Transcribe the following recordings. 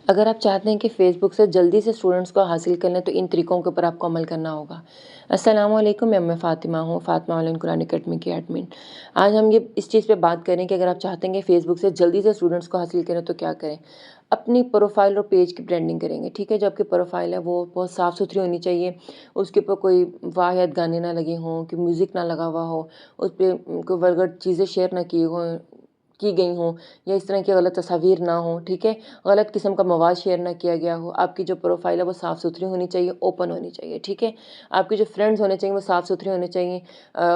अगर आप चाहते हैं कि फ़ेसबुक से जल्दी से स्टूडेंट्स को हासिल कर लें तो इन तरीकों के ऊपर आपको अमल करना होगा। अस्सलामुअलैकुम, मैं फ़ातिमा हूँ, फ़ातिमा ऑनलाइन कुरान अकेडमी की एडमिन। आज हम ये इस चीज़ पे बात करें कि अगर आप चाहते हैं कि फ़ेसबुक से जल्दी से स्टूडेंट्स को हासिल करें तो क्या करें? अपनी प्रोफ़ाइल और पेज की ब्रांडिंग करेंगे, ठीक है? जो आपकी प्रोफ़ाइल है वो बहुत साफ़-सुथरी होनी चाहिए, उसके ऊपर कोई वाहियात गाने ना लगे हों, कि म्यूज़िक ना लगा हुआ हो, उस पे कोई वल्गर चीज़ें शेयर ना की गई हों या इस तरह की गलत तस्वीर ना हो, ठीक है? गलत किस्म का मवाद शेयर ना किया गया हो। आपकी जो प्रोफ़ाइल है वो साफ़-सुथरी होनी चाहिए, ओपन होनी चाहिए, ठीक है? आपके जो फ्रेंड्स होने चाहिए वो साफ़-सुथरे होने चाहिए,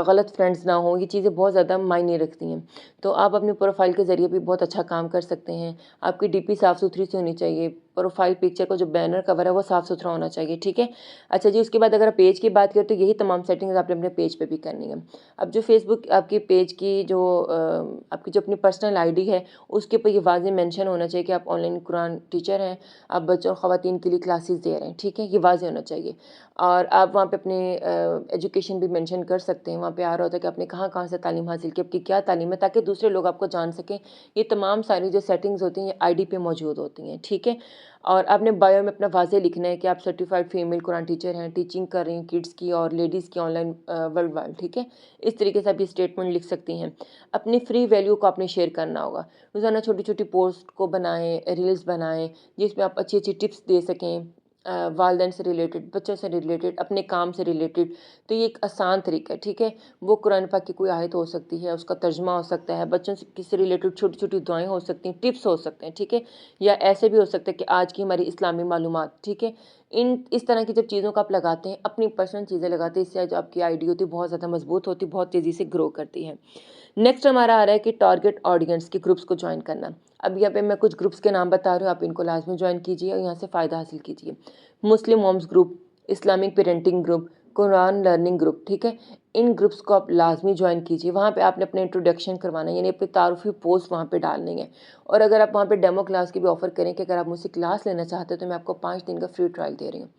गलत फ्रेंड्स ना हों, ये चीज़ें बहुत ज़्यादा मायने रखती हैं। तो आप अपनी प्रोफ़ाइल के ज़रिए भी बहुत अच्छा काम कर सकते हैं। आपकी डीपी साफ़-सुथरी सी होनी चाहिए, प्रोफ़ाइल पिक्चर का जो बैनर कवर है वो साफ़-सुथरा होना चाहिए, ठीक है? अच्छा जी, उसके बाद अगर आप पेज की बात करें तो यही तमाम सेटिंग्स आपने अपने पेज पे भी करनी है। अब जो फ़ेसबुक आपके पेज की जो आपकी जो अपनी पर्सनल आईडी है, उसके ऊपर ये वाज़ेह मेंशन होना चाहिए कि आप ऑनलाइन कुरान टीचर हैं, आप बच्चों और ख़वातीन के लिए क्लासेस दे रहे हैं, ठीक है? ये वाज़ेह होना चाहिए। और आप वहाँ पे अपनी एजुकेशन भी मेंशन कर सकते हैं, वहाँ पे आ रहा होता है कि आपने कहाँ-कहाँ से तालीम हासिल की, आपकी क्या तालीम है, ताकि दूसरे लोग आपको जान सकें। ये तमाम सारी जो सेटिंग्स होती हैं, ये आईडी पे मौजूद होती हैं, ठीक है? और आपने बायो में अपना वाज़ेह लिखना है कि आप सर्टिफ़ाइड फ़ीमेल कुरान टीचर हैं, टीचिंग कर रही हैं किड्स की और लेडीज़ की ऑनलाइन वर्ल्ड वाइड, ठीक है? इस तरीके से आप ये स्टेटमेंट लिख सकती हैं। अपनी फ्री वैल्यू को आपने शेयर करना होगा। रोज़ाना छोटी-छोटी पोस्ट को बनाएँ, रील्स बनाएँ, जिसमें आप अच्छी-अच्छी टिप्स दे सकें, वालिदैन से रिलेटेड, बच्चों से रिलेटेड, अपने काम से रिलेटेड। तो ये एक आसान तरीका है, ठीक है? वो कुरान पाक की कोई आयत हो सकती है, उसका तर्जुमा हो सकता है, बच्चों से किससे रिलेटेड छोटी-छोटी दुआएँ हो सकती हैं, टिप्स हो सकते हैं, ठीक है? या ऐसे भी हो सकता है कि आज की हमारी इस्लामी मालूमात, ठीक है? इस तरह की जब चीज़ों को आप लगाते हैं, अपनी पर्सनल चीज़ें लगाते हैं, इससे जो आपकी आईडी होती है बहुत ज़्यादा मज़बूत होती है, बहुत तेज़ी से ग्रो करती है। नेक्स्ट हमारा आ रहा है कि टारगेट ऑडियंस के ग्रुप्स को जॉइन करना। अब यहाँ पे मैं कुछ ग्रुप्स के नाम बता रही हूँ, आप इनको लाज़मी जॉइन कीजिए और यहाँ से फ़ायदा हासिल कीजिए। Muslim moms group, Islamic parenting group, Quran learning group, ठीक है? इन ग्रुप्स को आप लाज़मी जॉइन कीजिए। वहाँ पे आपने अपना इंट्रोडक्शन करवाना है, यानी अपनी तारुफ़ी पोस्ट वहाँ पे डालनी है। और अगर आप वहाँ पे डेमो क्लास की भी ऑफ़र करें कि अगर आप मुझसे क्लास लेना चाहते हो तो मैं आपको 5 दिन का फ्री ट्रायल दे रही हूँ,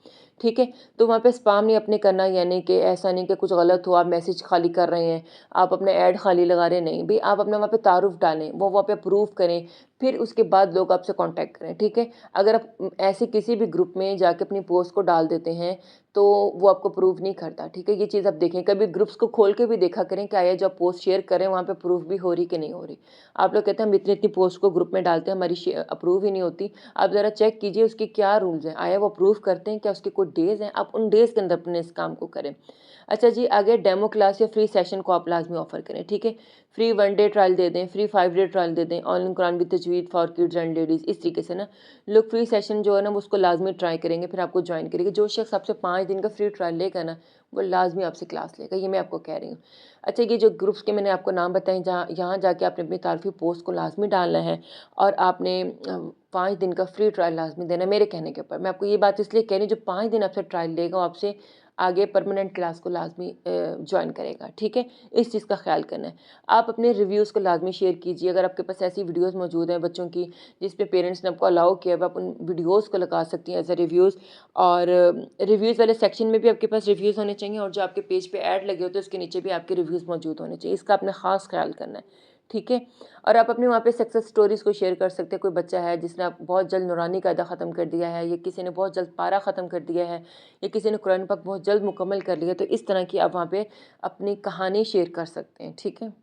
ठीक है? तो वहाँ पे स्पैम नहीं अपने करना, यानी कि ऐसा नहीं कि कुछ गलत हो, आप मैसेज खाली कर रहे हैं, आप अपने ऐड खाली लगा रहे हैं, नहीं। भई आप अपना वहाँ पे तारुफ़ डालें, वो वहाँ पे अप्रूव करें, फिर उसके बाद लोग आपसे कॉन्टैक्ट करें, ठीक है? अगर आप ऐसे किसी भी ग्रुप में जाके अपनी पोस्ट को डाल देते हैं, तो वो आपको प्रूव नहीं करता, ठीक है? ये चीज़ आप देखें, कभी ग्रुप्स को खोल के भी देखा करें, क्या ये जो आप पोस्ट शेयर कर रहे हैं, वहाँ पे प्रूफ भी हो रही कि नहीं हो रही। आप लोग कहते हैं हम इतनी-इतनी पोस्ट को ग्रुप में डालते हैं, हमारी अप्रूव ही नहीं होती। आप ज़रा चेक कीजिए उसके क्या रूल्स हैं, आया वो अप्रूव करते हैं, क्या उसके कोई डेज़ हैं? आप उन डेज़ के अंदर अपने इस काम को करें। अच्छा जी, आगे डेमो क्लास या फ्री सेशन को आप लाज़मी ऑफ़र करें, ठीक है? फ्री 1 डे ट्रायल दे दें, फ्री 5 डे ट्रायल दे दें, online Quran with Tajweed for kids and ladies, इस तरीके से ना लोग फ्री सेशन जो है ना वो उसको लाज़मी ट्राई करेंगे, फिर आपको जॉइन करेंगे। जो शख्स आपसे 5 दिन का फ्री ट्रायल लेगा ना, वो लाज़मी आपसे क्लास लेगा, ये मैं आपको कह रही हूँ। अच्छा, ये जो ग्रुप्स के मैंने आपको नाम बताए, जहाँ यहाँ जाके आपने अपनी तारीफ़ी पोस्ट को लाज़मी डालना है और आपने 5 दिन का फ्री ट्रायल लाज़मी देना है मेरे कहने के ऊपर। मैं आपको ये बात इसलिए कह रही हूँ, जो 5 दिन आपसे ट्रायल लेगा वो आपसे आगे परमानेंट क्लास को लाज़मी जॉइन करेगा, ठीक है? इस चीज़ का ख़्याल करना है। आप अपने रिव्यूज़ को लाज़मी शेयर कीजिए। अगर आपके पास ऐसी वीडियोज़ मौजूद हैं बच्चों की, जिस पे पेरेंट्स ने आपको अलाउ किया है, आप उन वीडियोज़ को लगा सकती हैं एज़ अ रिव्यूज़। और रिव्यूज़ वाले सेक्शन में भी आपके पास रिव्यूज़ होने चाहिए, और जो आपके पेज पे ऐड लगे होते हैं उसके नीचे भी आपके रिव्यूज़ मौजूद होने चाहिए। इसका आपने ख़ास ख़्याल करना है, ठीक है? और आप अपने वहाँ पे सक्सेस स्टोरीज़ को शेयर कर सकते हैं। कोई बच्चा है जिसने आप बहुत जल्द नूरानी कायदा ख़त्म कर दिया है, या किसी ने बहुत जल्द पारा ख़त्म कर दिया है, या किसी ने कुरान पाक बहुत जल्द मुकम्मल कर लिया, तो इस तरह की आप वहाँ पे अपनी कहानी शेयर कर सकते हैं, ठीक है?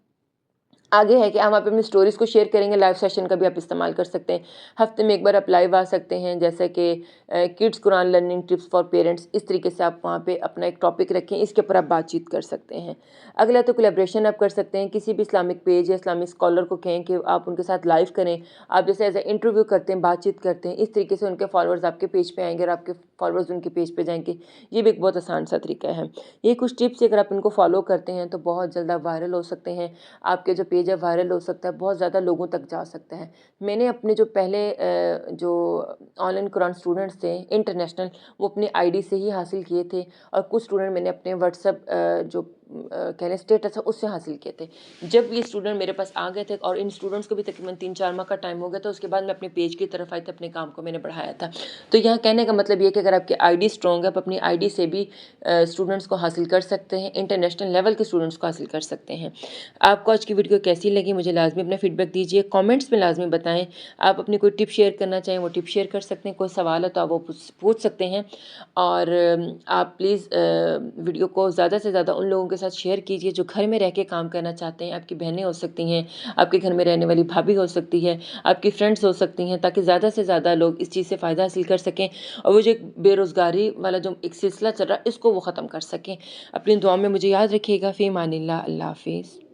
आगे है कि हम आप अपनी स्टोरीज़ को शेयर करेंगे, लाइव सेशन का भी आप इस्तेमाल कर सकते हैं। हफ़्ते में 1 बार आप लाइव आ सकते हैं, जैसे कि kids Quran learning tips for parents, इस तरीके से आप वहाँ पे अपना एक टॉपिक रखें, इसके ऊपर आप बातचीत कर सकते हैं। अगला तो कोलैबोरेशन आप कर सकते हैं, किसी भी इस्लामिक पेज या इस्लामिक स्कॉलर को कहें कि आप उनके साथ लाइव करें। आप जैसे एज़ अ इंटरव्यू करते हैं, बातचीत करते हैं, इस तरीके से उनके फॉलोअर्स आपके पेज पे आएँगे और आपके फॉलोअर्स उनके पेज पे जाएँगे। ये भी एक बहुत आसान सा तरीका है। ये कुछ टिप्स अगर आप इनको फॉलो करते हैं तो बहुत जल्द आप वायरल हो सकते हैं। आपके जो पेज है वायरल हो सकता है, बहुत ज़्यादा लोगों तक जा सकता है। मैंने अपने जो पहले जो ऑनलाइन कुरान स्टूडेंट्स थे इंटरनेशनल, वो अपनी आईडी से ही हासिल किए थे, और कुछ स्टूडेंट मैंने अपने व्हाट्सएप जो कह लें स्टेटस है उससे हासिल किए थे। जब ये स्टूडेंट मेरे पास आ गए थे और इन स्टूडेंट्स को भी तकरीबन 3-4 माह का टाइम हो गया था, उसके बाद मैं अपने पेज की तरफ आई थी, अपने काम को मैंने बढ़ाया था। तो यहाँ कहने का मतलब ये कि अगर आपकी आईडी स्ट्रॉन्ग है, आप अपनी आईडी से भी स्टूडेंट्स को हासिल कर सकते हैं, इंटरनेशनल लेवल के स्टूडेंट्स को हासिल कर सकते हैं। आपको आज की वीडियो कैसी लगी मुझे लाज़मी अपना फीडबैक दीजिए, कमेंट्स में लाज़मी बताएं। आप अपनी कोई टिप शेयर करना चाहें वो टिप शेयर कर सकते हैं, कोई सवाल है तो आप वो पूछ सकते हैं। और आप प्लीज़ वीडियो को ज़्यादा से ज़्यादा उन लोगों के साथ शेयर कीजिए जो घर में रह के काम करना चाहते हैं। आपकी बहनें हो सकती हैं, आपके घर में रहने वाली भाभी हो सकती है, आपकी फ्रेंड्स हो सकती हैं, ताकि ज़्यादा से ज़्यादा लोग इस चीज़ से फ़ायदा हासिल कर सकें और वो जो एक बेरोज़गारी वाला जो एक सिलसिला चल रहा है इसको वो ख़त्म कर सकें। अपनी दुआ में मुझे याद रखिएगा। फ़ी अमानिल्लाह। अल्लाह हाफ़िज़।